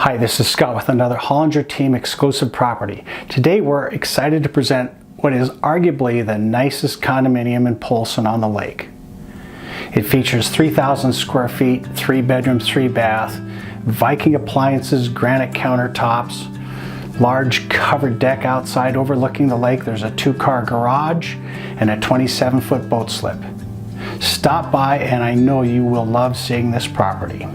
Hi, this is Scott with another Hollinger team exclusive property. Today we're excited to present what is arguably the nicest condominium in Polson on the lake. It features 3,000 square feet, 3 bedrooms, 3 bath, Viking appliances, granite countertops, large covered deck outside overlooking the lake. There's a 2-car garage and a 27-foot boat slip. Stop by and I know you will love seeing this property.